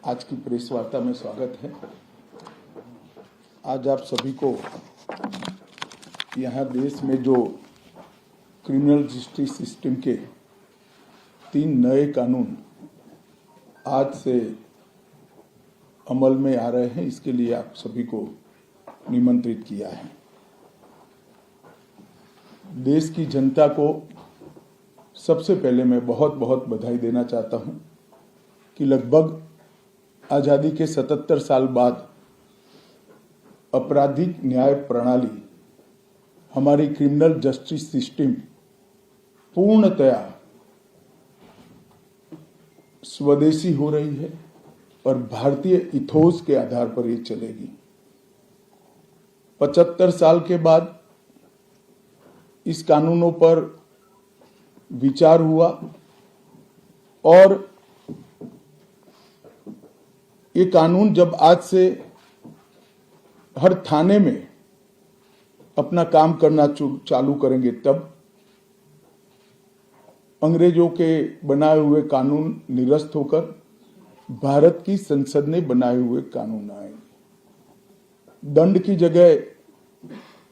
आज की प्रेस वार्ता में स्वागत है। आज आप सभी को यहाँ देश में जो क्रिमिनल जस्टिस सिस्टम के 3 नए कानून आज से अमल में आ रहे हैं, इसके लिए आप सभी को निमंत्रित किया है। देश की जनता को सबसे पहले मैं बहुत बहुत बधाई देना चाहता हूं कि लगभग आजादी के 77 साल बाद आपराधिक न्याय प्रणाली, हमारी क्रिमिनल जस्टिस सिस्टम पूर्णतया स्वदेशी हो रही है और भारतीय इथोस के आधार पर ये चलेगी। 75 साल के बाद इस कानूनों पर विचार हुआ और ये कानून जब आज से हर थाने में अपना काम करना चालू करेंगे, तब अंग्रेजों के बनाए हुए कानून निरस्त होकर भारत की संसद ने बनाए हुए कानून आएंगे। दंड की जगह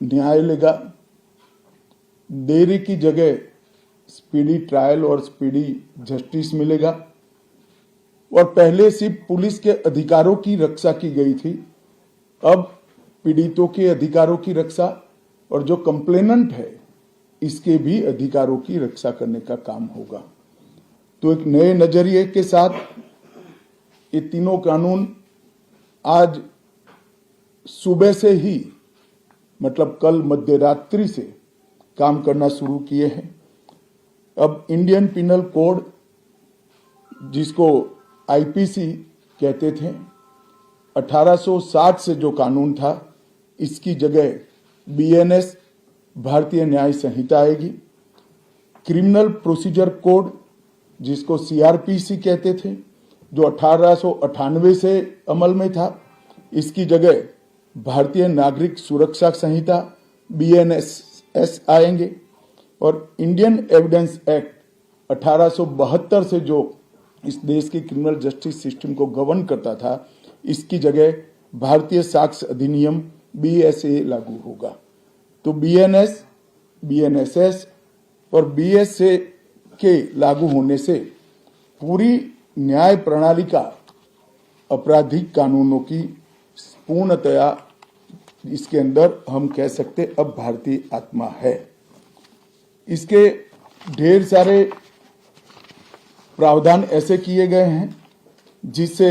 न्याय लेगा, देरी की जगह स्पीडी ट्रायल और स्पीडी जस्टिस मिलेगा। और पहले सिर्फ पुलिस के अधिकारों की रक्षा की गई थी, अब पीड़ितों के अधिकारों की रक्षा और जो कंप्लेनेंट है इसके भी अधिकारों की रक्षा करने का काम होगा। तो एक नए नजरिए के साथ ये तीनों कानून आज सुबह से ही, मतलब कल मध्य रात्रि से काम करना शुरू किए हैं। अब इंडियन पिनल कोड, जिसको आईपीसी कहते थे, 1860 से जो कानून था, इसकी जगह बीएनएस भारतीय न्याय संहिता आएगी। क्रिमिनल प्रोसीजर कोड, जिसको सीआरपीसी कहते थे, जो 1898 से अमल में था, इसकी जगह भारतीय नागरिक सुरक्षा संहिता बीएनएस आएंगे। और इंडियन एविडेंस एक्ट 1872 से जो इस देश की क्रिमिनल जस्टिस सिस्टम को गवर्न करता था, इसकी जगह भारतीय साक्ष्य अधिनियम बीएसए लागू होगा। तो बीएनएस, बीएनएसएस और बीएसए के लागू होने से पूरी न्याय प्रणाली का आपराधिक कानूनों की पूर्णतया इसके अंदर हम कह सकते अब भारतीय आत्मा है। इसके ढेर सारे प्रावधान ऐसे किए गए हैं जिससे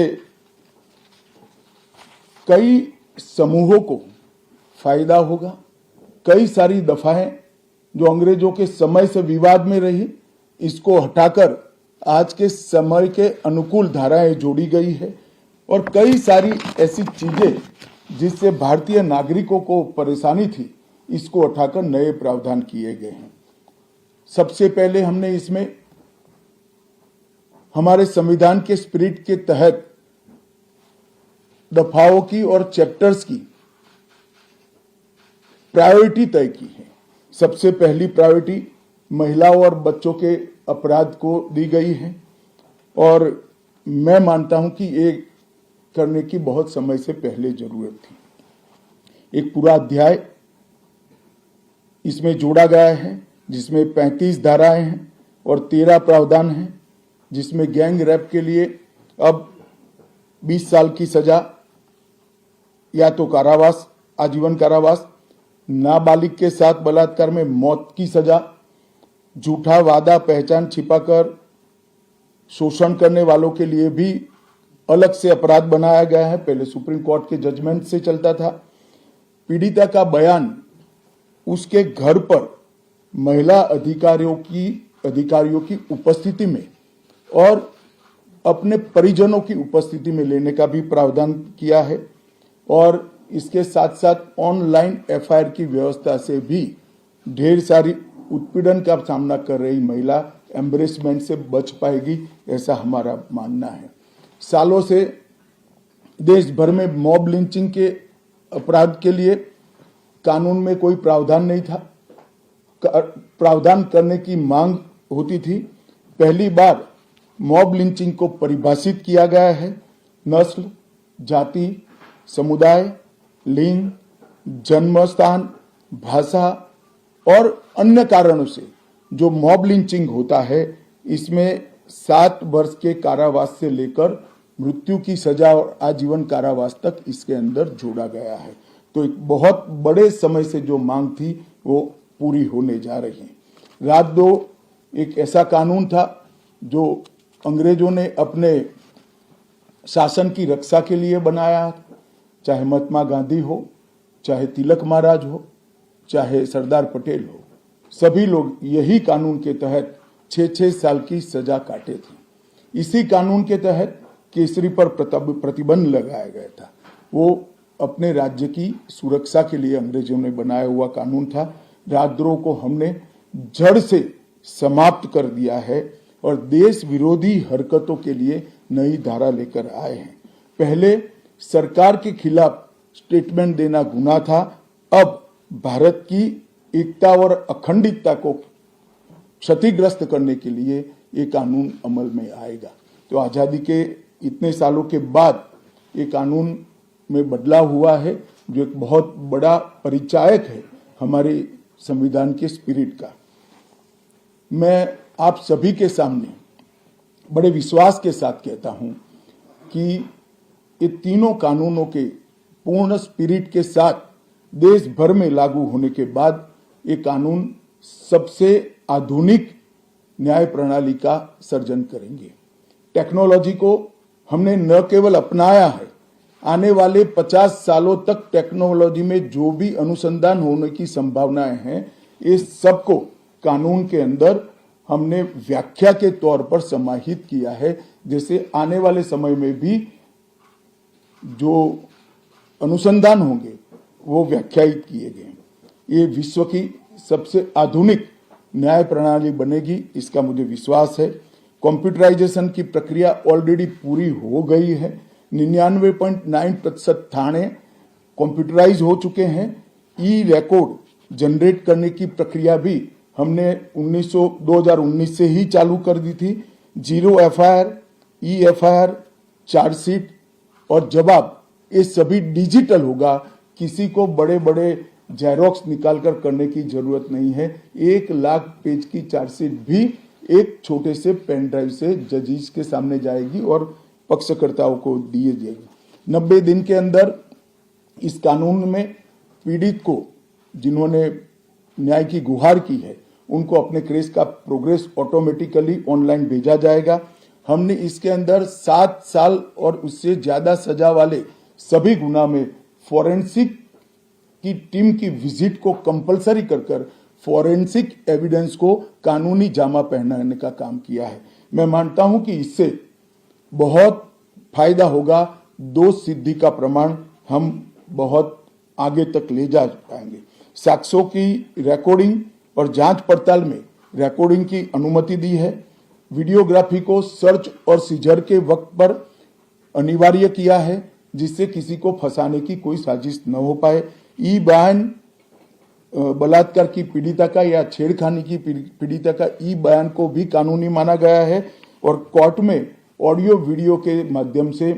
कई समूहों को फायदा होगा। कई सारी दफाएं जो अंग्रेजों के समय से विवाद में रही, इसको हटाकर आज के समय के अनुकूल धाराएं जोड़ी गई है। और कई सारी ऐसी चीजें जिससे भारतीय नागरिकों को परेशानी थी, इसको हटाकर नए प्रावधान किए गए हैं। सबसे पहले हमने इसमें हमारे संविधान के स्पिरिट के तहत दफाओं की और चैप्टर्स की प्रायोरिटी तय की है। सबसे पहली प्रायोरिटी महिलाओं और बच्चों के अपराध को दी गई है और मैं मानता हूं कि ये करने की बहुत समय से पहले जरूरत थी। एक पूरा अध्याय इसमें जोड़ा गया है जिसमें 35 धाराएं हैं और 13 प्रावधान हैं, जिसमें गैंग रेप के लिए अब 20 साल की सजा या तो कारावास, आजीवन कारावास, नाबालिग के साथ बलात्कार में मौत की सजा, झूठा वादा पहचान छिपाकर शोषण करने वालों के लिए भी अलग से अपराध बनाया गया है। पहले सुप्रीम कोर्ट के जजमेंट से चलता था। पीड़िता का बयान उसके घर पर महिला अधिकारियों की उपस्थिति में और अपने परिजनों की उपस्थिति में लेने का भी प्रावधान किया है। और इसके साथ साथ ऑनलाइन एफआईआर की व्यवस्था से भी ढेर सारी उत्पीड़न का सामना कर रही महिला एम्बरेसमेंट से बच पाएगी, ऐसा हमारा मानना है। सालों से देश भर में मॉब लिंचिंग के अपराध के लिए कानून में कोई प्रावधान नहीं था। प्रावधान करने की मांग होती थी। पहली बार मॉब लिंचिंग को परिभाषित किया गया है नस्ल, जाति, समुदाय, लिंग, जन्म स्थान, भाषा और अन्य कारणों से जो मॉब लिंचिंग होता है, इसमें 7 वर्ष के कारावास से लेकर मृत्यु की सजा और आजीवन कारावास तक इसके अंदर जोड़ा गया है। तो एक बहुत बड़े समय से जो मांग थी वो पूरी होने जा रही है। रात 2 एक ऐसा कानून था जो अंग्रेजों ने अपने शासन की रक्षा के लिए बनाया, चाहे महात्मा गांधी हो, चाहे तिलक महाराज हो, चाहे सरदार पटेल हो, सभी लोग यही कानून के तहत 6-6 साल की सजा काटे थे। इसी कानून के तहत केसरी पर प्रतिबंध लगाया गया था। वो अपने राज्य की सुरक्षा के लिए अंग्रेजों ने बनाया हुआ कानून था। राजद्रोह को हमने जड़ से समाप्त कर दिया है और देश विरोधी हरकतों के लिए नई धारा लेकर आए हैं। पहले सरकार के खिलाफ स्टेटमेंट देना गुनाह था, अब भारत की एकता और अखंडता को क्षतिग्रस्त करने के लिए ये कानून अमल में आएगा। तो आजादी के इतने सालों के बाद ये कानून में बदलाव हुआ है, जो एक बहुत बड़ा परिचायक है हमारे संविधान के स्पिरिट का। मैं आप सभी के सामने बड़े विश्वास के साथ कहता हूं कि ये तीनों कानूनों के पूर्ण स्पिरिट के साथ देश भर में लागू होने के बाद ये कानून सबसे आधुनिक न्याय प्रणाली का सर्जन करेंगे। टेक्नोलॉजी को हमने न केवल अपनाया है, आने वाले 50 सालों तक टेक्नोलॉजी में जो भी अनुसंधान होने की संभावनाएं हैं, इस सबको कानून के अंदर हमने व्याख्या के तौर पर समाहित किया है, जैसे आने वाले समय में भी जो अनुसंधान होंगे वो व्याख्यायित किए गए। ये विश्व की सबसे आधुनिक न्याय प्रणाली बनेगी, इसका मुझे विश्वास है। कंप्यूटराइजेशन की प्रक्रिया ऑलरेडी पूरी हो गई है। 99.9% थाने कंप्यूटराइज हो चुके हैं। ई रिकॉर्ड जनरेट करने की प्रक्रिया भी हमने 2019 से ही चालू कर दी थी। 0 FIR, ई FIR, चार्जशीट और जवाब, ये सभी डिजिटल होगा। किसी को बड़े बड़े जेरोक्स निकालकर करने की जरूरत नहीं है। 1 लाख पेज की चार्जशीट भी एक छोटे से पेन ड्राइव से जजेस के सामने जाएगी और पक्षकर्ताओं को दिए जाएगी। 90 दिन के अंदर इस कानून में पीड़ित को, जिन्होंने न्याय की गुहार की है, उनको अपने केस का प्रोग्रेस ऑटोमेटिकली ऑनलाइन भेजा जाएगा। हमने इसके अंदर 7 साल और उससे ज्यादा सजा वाले सभी गुना में फॉरेंसिक की टीम की विजिट को कंपलसरी कर फॉरेंसिक एविडेंस को कानूनी जामा पहनाने का काम किया है। मैं मानता हूं कि इससे बहुत फायदा होगा। दोष सिद्धि का प्रमाण हम बहुत आगे तक ले जा पाएंगे। साक्ष्यों की रिकॉर्डिंग और जांच पड़ताल में रिकॉर्डिंग की अनुमति दी है। वीडियोग्राफी को सर्च और सीजर के वक्त पर अनिवार्य किया है, जिससे किसी को फंसाने की कोई साजिश न हो पाए। ई बयान बलात्कार की पीड़िता का या छेड़खानी की पीड़िता का ई बयान को भी कानूनी माना गया है और कोर्ट में ऑडियो वीडियो के माध्यम से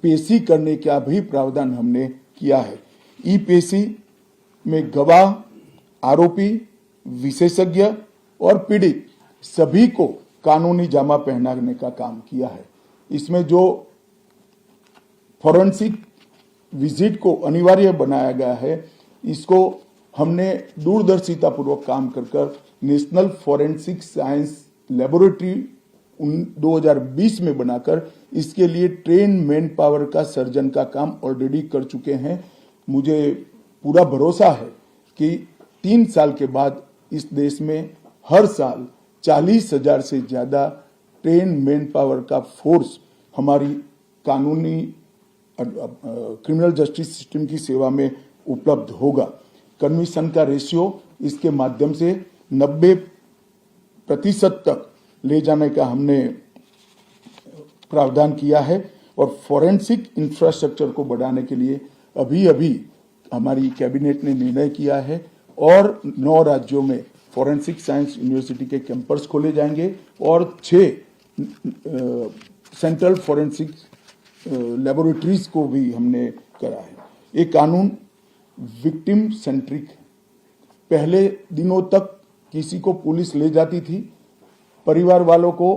पेशी करने का भी प्रावधान हमने किया है। ई पेशी में गवाह, आरोपी, विशेषज्ञ और पीड़ित सभी को कानूनी जामा पहनाने का काम किया है। इसमें जो फॉरेंसिक विजिट को अनिवार्य बनाया गया है, इसको हमने दूरदर्शिता पूर्वक काम कर नेशनल फॉरेंसिक साइंस लेबोरेटरी 2020 में बनाकर इसके लिए ट्रेन मैन पावर का सर्जन का काम ऑलरेडी कर चुके हैं। मुझे पूरा भरोसा है कि 3 साल के बाद इस देश में हर साल 40,000 से ज्यादा ट्रेन मैन पावर का फोर्स हमारी कानूनी क्रिमिनल जस्टिस सिस्टम की सेवा में उपलब्ध होगा। कन्विक्शन का रेशियो इसके माध्यम से 90% तक ले जाने का हमने प्रावधान किया है और फॉरेंसिक इंफ्रास्ट्रक्चर को बढ़ाने के लिए अभी हमारी कैबिनेट ने निर्णय किया है और 9 राज्यों में फॉरेंसिक साइंस यूनिवर्सिटी के कैंपस खोले जाएंगे और 6 सेंट्रल फॉरेंसिक लेबोरेटरीज को भी हमने करा है। ये कानून विक्टिम सेंट्रिक है। पहले दिनों तक किसी को पुलिस ले जाती थी, परिवार वालों को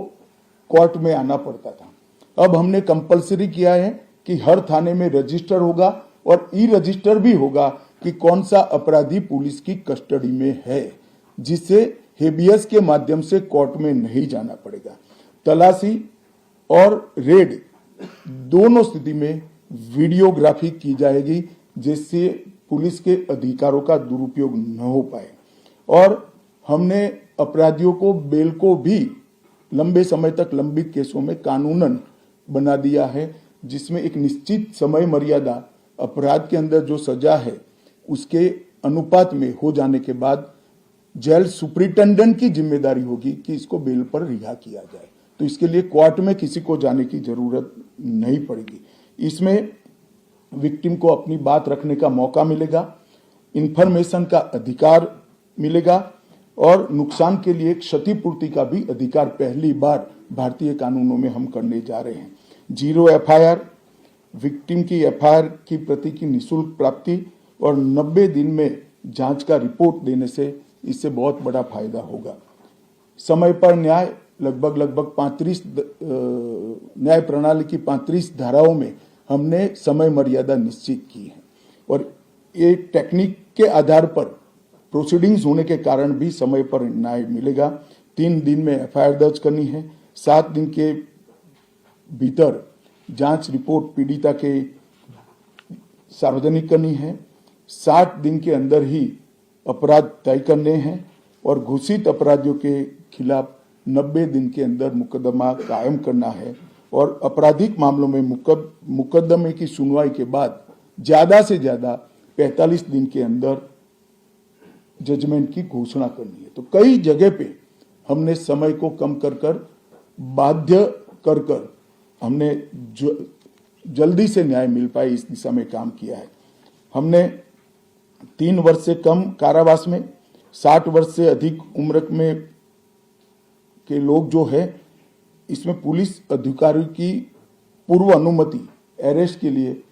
कोर्ट में आना पड़ता था। अब हमने कंपलसरी किया है कि हर थाने में रजिस्टर होगा और ई रजिस्टर भी होगा कि कौन सा अपराधी पुलिस की कस्टडी में है, जिससे हेबियस के माध्यम से कोर्ट में नहीं जाना पड़ेगा। तलाशी और रेड दोनों स्थिति में वीडियोग्राफी की जाएगी, जिससे पुलिस के अधिकारों का दुरुपयोग न हो पाए। और हमने अपराधियों को बेल को भी लंबे समय तक लंबित केसों में कानूनन बना दिया है, जिसमें एक निश्चित समय मर्यादा अपराध के अंदर जो सजा है उसके अनुपात में हो जाने के बाद जेल सुपरिटेंडेंट की जिम्मेदारी होगी कि इसको बेल पर रिहा किया जाए। तो इसके लिए कोर्ट में किसी को जाने की जरूरत नहीं पड़ेगी। इसमें विक्टिम को अपनी बात रखने का मौका मिलेगा, इंफॉर्मेशन का अधिकार मिलेगा और नुकसान के लिए क्षतिपूर्ति का भी अधिकार पहली बार भारतीय कानूनों में हम करने जा रहे हैं। 0 एफआईआर, विक्टिम की एफआईआर की प्रति की निःशुल्क प्राप्ति और 90 दिन में जांच का रिपोर्ट देने से इससे बहुत बड़ा फायदा होगा। समय पर न्याय, लगभग 35 न्याय प्रणाली की 35 धाराओं में हमने समय मर्यादा निश्चित की है और ये टेक्निक के आधार पर प्रोसीडिंग्स होने के कारण भी समय पर न्याय मिलेगा। 3 दिन में एफआईआर दर्ज करनी है, 7 दिन के भीतर जांच रिपोर्ट पीड़िता के सार्वजनिक करनी है, 60 दिन के अंदर ही अपराध तय करने हैं और घोषित अपराधियों के खिलाफ 90 दिन के अंदर मुकदमा कायम करना है और आपराधिक मामलों में मुकदमे की सुनवाई के बाद ज्यादा से ज्यादा 45 दिन के अंदर जजमेंट की घोषणा करनी है। तो कई जगह पे हमने समय को कम कर बाध्य कर हमने जल्दी से न्याय मिल पाए इस दिशा में काम किया है। हमने 3 वर्ष से कम कारावास में, 60 वर्ष से अधिक उम्र में के लोग जो है, इसमें पुलिस अधिकारी की पूर्व अनुमति अरेस्ट के लिए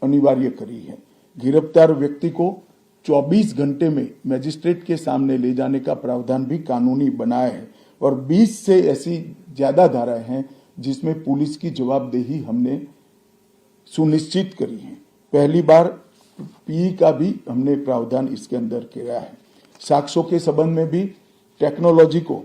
अनिवार्य करी है। गिरफ्तार व्यक्ति को 24 घंटे में मजिस्ट्रेट के सामने ले जाने का प्रावधान भी कानूनी बनाया है और 20 से ऐसी ज्यादा धाराएं हैं जिसमें पुलिस की जवाबदेही हमने सुनिश्चित करी है। पहली बार पीई का भी हमने प्रावधान इसके अंदर किया है। साक्ष्यों के संबंध में भी टेक्नोलॉजी को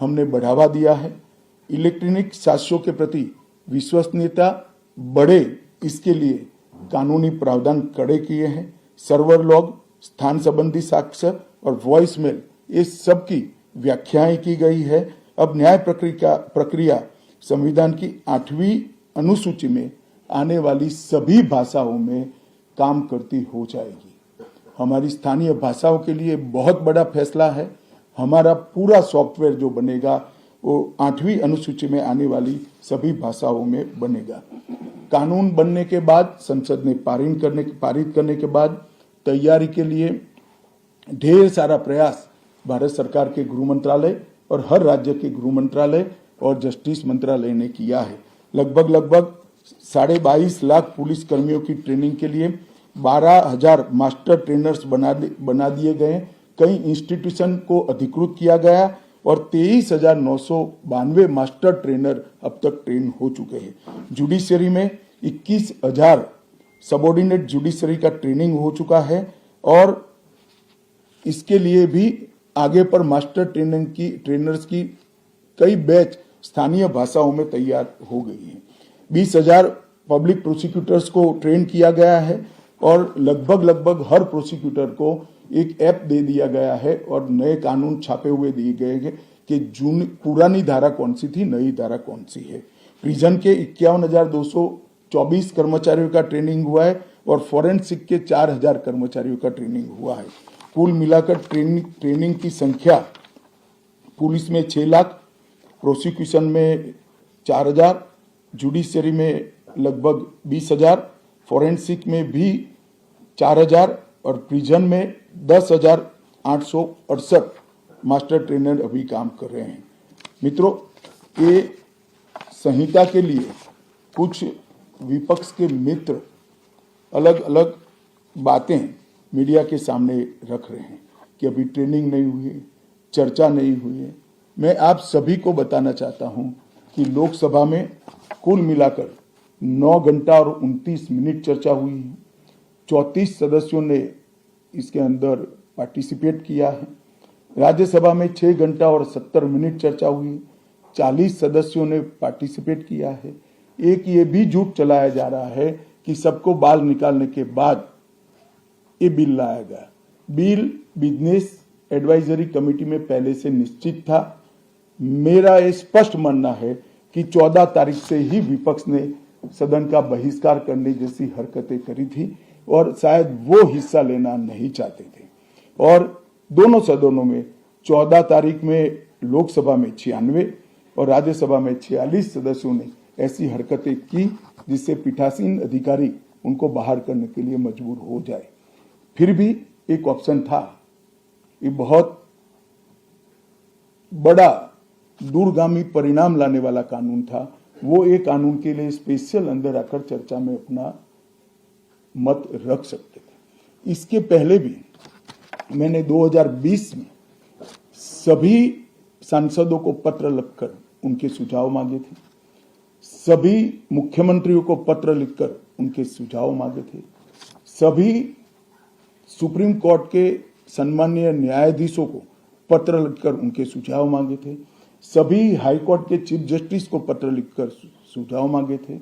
हमने बढ़ावा दिया है। इलेक्ट्रॉनिक साक्ष्यों के प्रति विश्वसनीयता बढ़े, इसके लिए कानूनी प्रावधान कड़े किए हैं। सर्वर लॉग, स्थान संबंधी साक्ष्य और वॉइस मेल, ये सब की व्याख्याएं की गई है। अब न्याय प्रक्रिया संविधान की 8वीं अनुसूची में आने वाली सभी भाषाओं में काम करती हो जाएगी। हमारी स्थानीय भाषाओं के लिए बहुत बड़ा फैसला है। हमारा पूरा सॉफ्टवेयर जो बनेगा वो 8वीं अनुसूची में आने वाली सभी भाषाओं में बनेगा। कानून बनने के बाद, संसद ने पारित करने के बाद तैयारी के लिए ढेर सारा प्रयास भारत सरकार के गृह मंत्रालय और हर राज्य के गृह मंत्रालय और जस्टिस मंत्रालय ने किया है। लगभग 22.5 लाख पुलिस कर्मियों की ट्रेनिंग के लिए 12,000 मास्टर ट्रेनर्स बना दिए गए। कई इंस्टीट्यूशन को अधिकृत किया गया और 23,992 मास्टर ट्रेनर अब तक ट्रेन हो चुके हैं। जुडिशरी में 21,000 सबऑर्डिनेट जुडिशरी का ट्रेनिंग हो चुका है और इसके लिए भी आगे पर मास्टर ट्रेनर्स की कई बैच स्थानीय भाषाओं में तैयार हो गई है। 20,000 पब्लिक प्रोसिक्यूटर्स को ट्रेन किया गया है और लगभग हर प्रोसिक्यूटर को एक ऐप दे दिया गया है और नए कानून छापे हुए दिए गए हैं कि पुरानी धारा कौन सी थी, नई धारा कौन सी है। प्रिजन के 51,224 कर्मचारियों का ट्रेनिंग हुआ है और फॉरेंसिक के 4,000 कर्मचारियों का ट्रेनिंग हुआ है। कुल मिलाकर ट्रेनिंग की संख्या पुलिस में 6 लाख, प्रोसिक्यूशन में 4,000, जुडिशरी में लगभग 20,000, फॉरेंसिक में भी 4,000 और प्रिजन में 10,868 मास्टर ट्रेनर अभी काम कर रहे हैं। मित्रों, ये संहिता के लिए कुछ विपक्ष के मित्र अलग अलग बातें मीडिया के सामने रख रहे हैं कि अभी ट्रेनिंग नहीं हुई है, चर्चा नहीं हुई है। मैं आप सभी को बताना चाहता हूं कि लोकसभा में कुल मिलाकर 9 घंटा और 29 मिनट चर्चा हुई है। 34 सदस्यों ने इसके अंदर पार्टिसिपेट किया है। राज्यसभा में 6 घंटा और 70 मिनट चर्चा हुई। 40 सदस्यों ने पार्टिसिपेट किया है। एक ये भी झूठ चलाया जा रहा है कि सबको बाल निकालने के बाद ये बिल लाया गया। बिल बिजनेस एडवाइजरी कमेटी में पहले से निश्चित था। मेरा ये स्पष्ट मानना है कि 14 तारीख से ही विपक्ष ने सदन का बहिष्कार करने जैसी हरकतें करी थी और शायद वो हिस्सा लेना नहीं चाहते थे। और दोनों सदनों में 14 तारीख में लोकसभा में 96 और राज्यसभा में 46 सदस्यों ने ऐसी हरकतें की जिससे पीठासीन अधिकारी उनको बाहर करने के लिए मजबूर हो जाए। फिर भी एक ऑप्शन था। ये बहुत बड़ा दूरगामी परिणाम लाने वाला कानून था। वो एक कानून के लिए स्पेशल अंदर आकर चर्चा में अपना मत रख सकते थे। इसके पहले भी मैंने 2020 में सभी सांसदों को पत्र लिखकर उनके सुझाव मांगे थे। सभी मुख्यमंत्रियों को पत्र लिखकर उनके सुझाव मांगे थे। सभी सुप्रीम कोर्ट के सम्मानीय न्यायाधीशों को पत्र लिखकर उनके सुझाव मांगे थे। सभी हाई कोर्ट के चीफ जस्टिस को पत्र लिखकर सुझाव मांगे थे।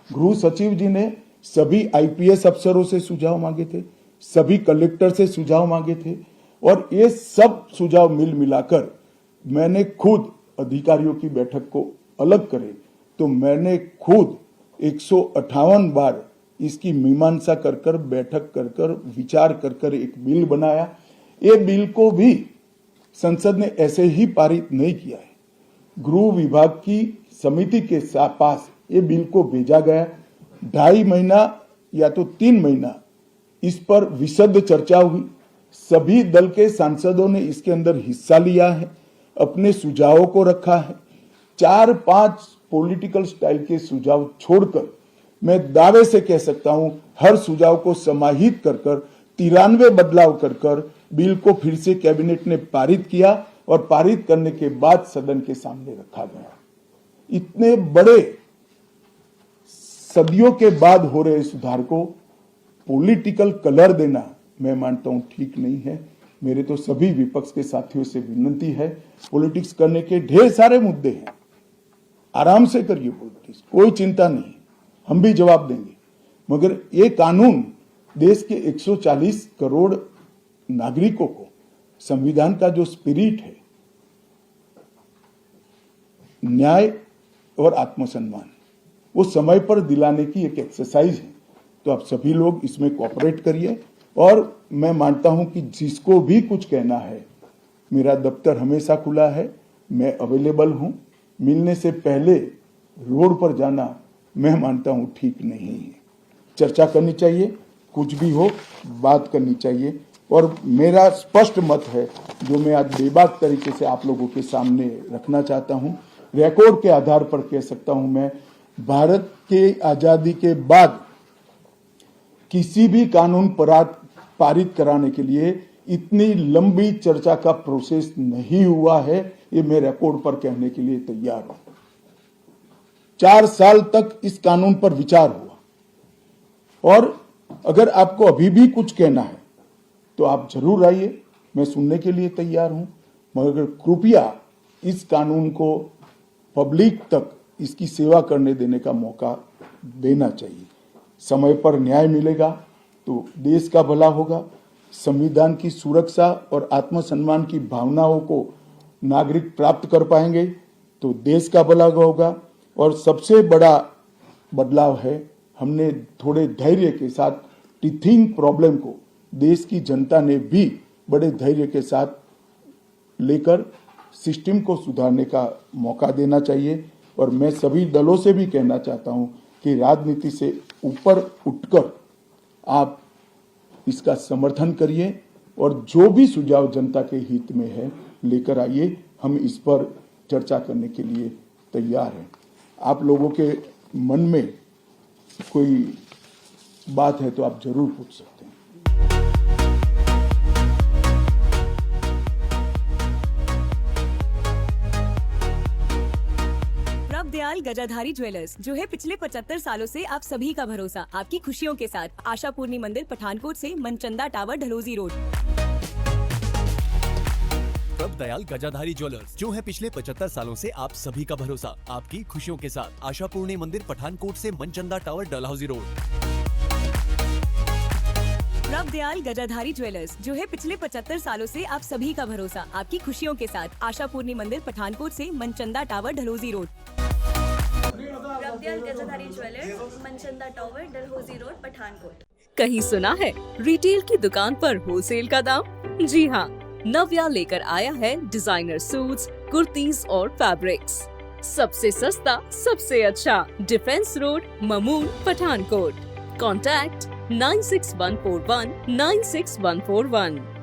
गृह सचिव जी ने सभी आईपीएस अफसरों से सुझाव मांगे थे। सभी कलेक्टर से सुझाव मांगे थे। और ये सब सुझाव मिल मिलाकर मैंने खुद अधिकारियों की बैठक को अलग करे तो मैंने खुद 158 बार इसकी मीमांसा कर बैठक कर विचार कर एक बिल बनाया। ये बिल को भी संसद ने ऐसे ही पारित नहीं किया है। गृह विभाग की समिति के पास ये बिल को भेजा गया। 2.5 महीना या तो 3 महीना इस पर विशद चर्चा हुई। सभी दल के सांसदों ने इसके अंदर हिस्सा लिया है, अपने सुझावों को रखा है। 4-5 पॉलिटिकल स्टाइल के सुझाव छोड़कर मैं दावे से कह सकता हूं हर सुझाव को समाहित कर 93 बदलाव कर बिल को फिर से कैबिनेट ने पारित किया और पारित करने के बाद सदन के सामने रखा गया। इतने बड़े सदियों के बाद हो रहे सुधार को पॉलिटिकल कलर देना मैं मानता हूं ठीक नहीं है। मेरे तो सभी विपक्ष के साथियों से विनती है, पॉलिटिक्स करने के ढेर सारे मुद्दे हैं, आराम से करिए पॉलिटिक्स, कोई चिंता नहीं, हम भी जवाब देंगे। मगर ये कानून देश के 140 करोड़ नागरिकों को संविधान का जो स्पिरिट है, न्याय और आत्मसम्मान, वो समय पर दिलाने की एक एक्सरसाइज है। तो आप सभी लोग इसमें कोऑपरेट करिए। और मैं मानता हूं कि जिसको भी कुछ कहना है, मेरा दफ्तर हमेशा खुला है, मैं अवेलेबल हूं। मिलने से पहले रोड पर जाना मैं मानता हूं ठीक नहीं है। चर्चा करनी चाहिए, कुछ भी हो बात करनी चाहिए। और मेरा स्पष्ट मत है जो मैं आज बेबाक तरीके से आप लोगों के सामने रखना चाहता हूं, रिकॉर्ड के आधार पर कह सकता हूं, मैं भारत के आजादी के बाद किसी भी कानून पारित कराने के लिए इतनी लंबी चर्चा का प्रोसेस नहीं हुआ है। ये मैं रिकॉर्ड पर कहने के लिए तैयार हूं। 4 साल तक इस कानून पर विचार हुआ। और अगर आपको अभी भी कुछ कहना है तो आप जरूर आइए, मैं सुनने के लिए तैयार हूं। मगर कृपया इस कानून को पब्लिक तक इसकी सेवा करने देने का मौका देना चाहिए। समय पर न्याय मिलेगा तो देश का भला होगा। संविधान की सुरक्षा और आत्मसम्मान की भावनाओं को नागरिक प्राप्त कर पाएंगे तो देश का भला होगा। और सबसे बड़ा बदलाव है, हमने थोड़े धैर्य के साथ टीथिंग प्रॉब्लम को देश की जनता ने भी बड़े धैर्य के साथ लेकर सिस्टम को सुधारने का मौका देना चाहिए। और मैं सभी दलों से भी कहना चाहता हूं कि राजनीति से ऊपर उठकर आप इसका समर्थन करिए और जो भी सुझाव जनता के हित में है लेकर आइए। हम इस पर चर्चा करने के लिए तैयार हैं। आप लोगों के मन में कोई बात है तो आप जरूर पूछ सकते हैं। दयाल गजाधारी ज्वेलर्स, जो है पिछले 75 सालों से आप सभी का भरोसा, आपकी खुशियों के साथ। आशापूर्णी मंदिर, पठानकोट से Manchanda tower, Dalhousie road. Prabh Dayal Gajadhari jewellers, जो है पिछले 75 सालों से आप सभी का भरोसा, आपकी खुशियों के साथ। आशापूर्णी मंदिर, पठानकोट से Manchanda tower, Dalhousie road. Prabh Dayal Gajadhari jewellers, जो है पिछले 75 सालों से आप सभी का भरोसा, आपकी खुशियों के साथ। आशापूर्णी मंदिर, पठानकोट से Manchanda tower, Dalhousie road. Prabh Dayal Gajadhari jewellers, Manchanda tower, Dalhousie road, Pathankot. कहीं सुना है रिटेल की दुकान पर होलसेल का दाम? जी हाँ, नव्या लेकर आया है डिजाइनर सूट्स, कुर्तीज और फैब्रिक्स। सबसे सस्ता, सबसे अच्छा, defence road, Mamun, Pathankot. Contact 96141 96141।